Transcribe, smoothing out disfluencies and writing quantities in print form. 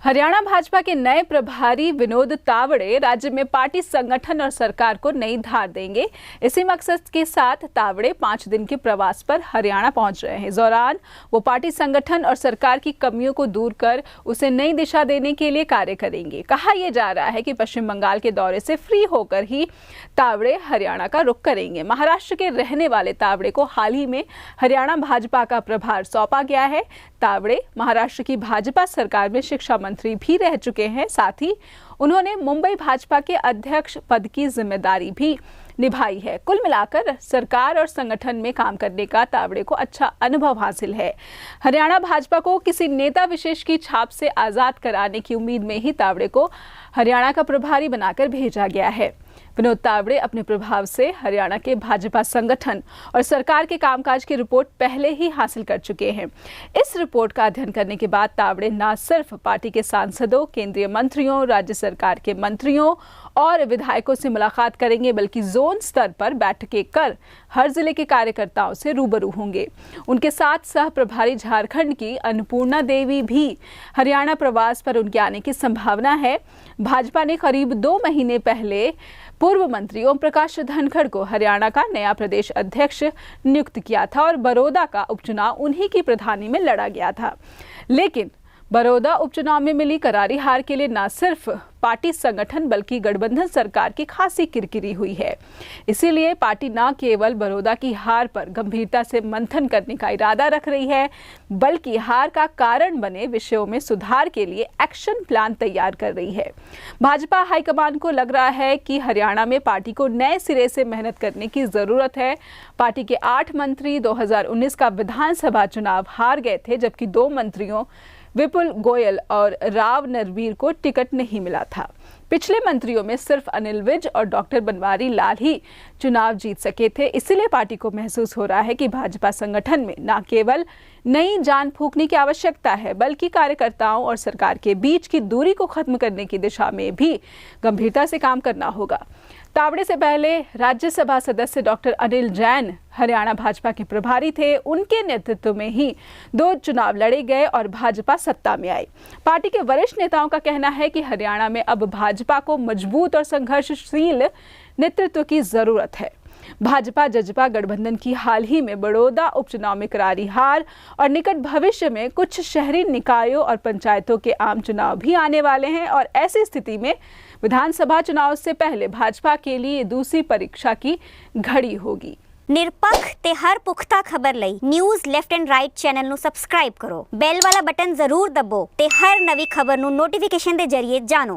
हरियाणा भाजपा के नए प्रभारी विनोद तावड़े राज्य में पार्टी संगठन और सरकार को नई धार देंगे। इसी मकसद के साथ तावड़े 5 दिन के प्रवास पर हरियाणा पहुंच रहे हैं। इस दौरान वो पार्टी संगठन और सरकार की कमियों को दूर कर उसे नई दिशा देने के लिए कार्य करेंगे। कहा यह जा रहा है कि पश्चिम बंगाल के दौरे से फ्री होकर ही तावड़े हरियाणा का रुख करेंगे। महाराष्ट्र के रहने वाले तावड़े को हाल ही में हरियाणा भाजपा का प्रभार सौंपा गया है। तावड़े महाराष्ट्र की भाजपा सरकार में शिक्षा मंत्री भी रह चुके हैं। साथ ही उन्होंने मुंबई भाजपा के अध्यक्ष पद की जिम्मेदारी भी निभाई है। कुल मिलाकर सरकार और संगठन में काम करने का तावड़े को अच्छा अनुभव हासिल है। हरियाणा भाजपा को किसी नेता विशेष की छाप से आजाद कराने की उम्मीद में ही तावड़े को हरियाणा का प्रभारी बनाकर भेजा गया है। विनोद तावड़े अपने प्रभाव से हरियाणा के भाजपा संगठन और सरकार के कामकाज की रिपोर्ट पहले ही हासिल कर चुके हैं। इस रिपोर्ट का अध्ययन करने के बाद तावड़े न सिर्फ पार्टी के सांसदों, केंद्रीय मंत्रियों, राज्य सरकार के मंत्रियों और विधायकों से मुलाकात करेंगे, बल्कि जोन स्तर पर बैठकें कर हर जिले के कार्यकर्ताओं से रूबरू होंगे। उनके साथ सह प्रभारी झारखंड की अन्नपूर्णा देवी भी हरियाणा प्रवास पर उनके आने की संभावना है। भाजपा ने करीब 2 महीने पहले पूर्व मंत्री ओम प्रकाश धनखड़ को हरियाणा का नया प्रदेश अध्यक्ष नियुक्त किया था और बड़ौदा का उपचुनाव उन्हीं की प्रधानी में लड़ा गया था। लेकिन बड़ौदा उपचुनाव में मिली करारी हार के लिए न सिर्फ पार्टी संगठन बल्कि गठबंधन सरकार की खासी किरकिरी हुई है। इसीलिए पार्टी न केवल बड़ौदा की हार पर गंभीरता से मंथन करने का इरादा रख रही है, बल्कि हार का कारण बने विषयों में सुधार के लिए एक्शन प्लान तैयार कर रही है। भाजपा हाईकमान को लग रहा है कि हरियाणा में पार्टी को नए सिरे से मेहनत करने की जरूरत है। पार्टी के 8 मंत्री 2019 का विधानसभा चुनाव हार गए थे, जबकि 2 मंत्रियों विपुल गोयल और राव नरवीर को टिकट नहीं मिला था। पिछले मंत्रियों में सिर्फ अनिल विज और डॉक्टर बनवारी लाल ही चुनाव जीत सके थे। इसीलिए पार्टी को महसूस हो रहा है कि भाजपा संगठन में न केवल नई जान फूंकने की आवश्यकता है, बल्कि कार्यकर्ताओं और सरकार के बीच की दूरी को खत्म करने की दिशा में भी गंभीरता से काम करना होगा। तावड़े से पहले राज्यसभा सदस्य डॉक्टर अनिल जैन हरियाणा भाजपा के प्रभारी थे। उनके नेतृत्व में ही 2 चुनाव लड़े गए और भाजपा सत्ता में आई। पार्टी के वरिष्ठ नेताओं का कहना है कि हरियाणा में अब भाजपा को मजबूत और संघर्षशील नेतृत्व की जरूरत है। भाजपा जजपा गठबंधन की हाल ही में बड़ौदा उपचुनाव में करारी हार और निकट भविष्य में कुछ शहरी निकायों और पंचायतों के आम चुनाव भी आने वाले हैं और ऐसी स्थिति में विधानसभा चुनाव से पहले भाजपा के लिए दूसरी परीक्षा की घड़ी होगी। निरपक्ष ते हर पुख्ता खबर लई news left and right channel नु सब्सक्राइब करो। बेल वाला बटन जरूर दबो ते हर नवी खबर नु नोटिफिकेशन दे जरिए जानो।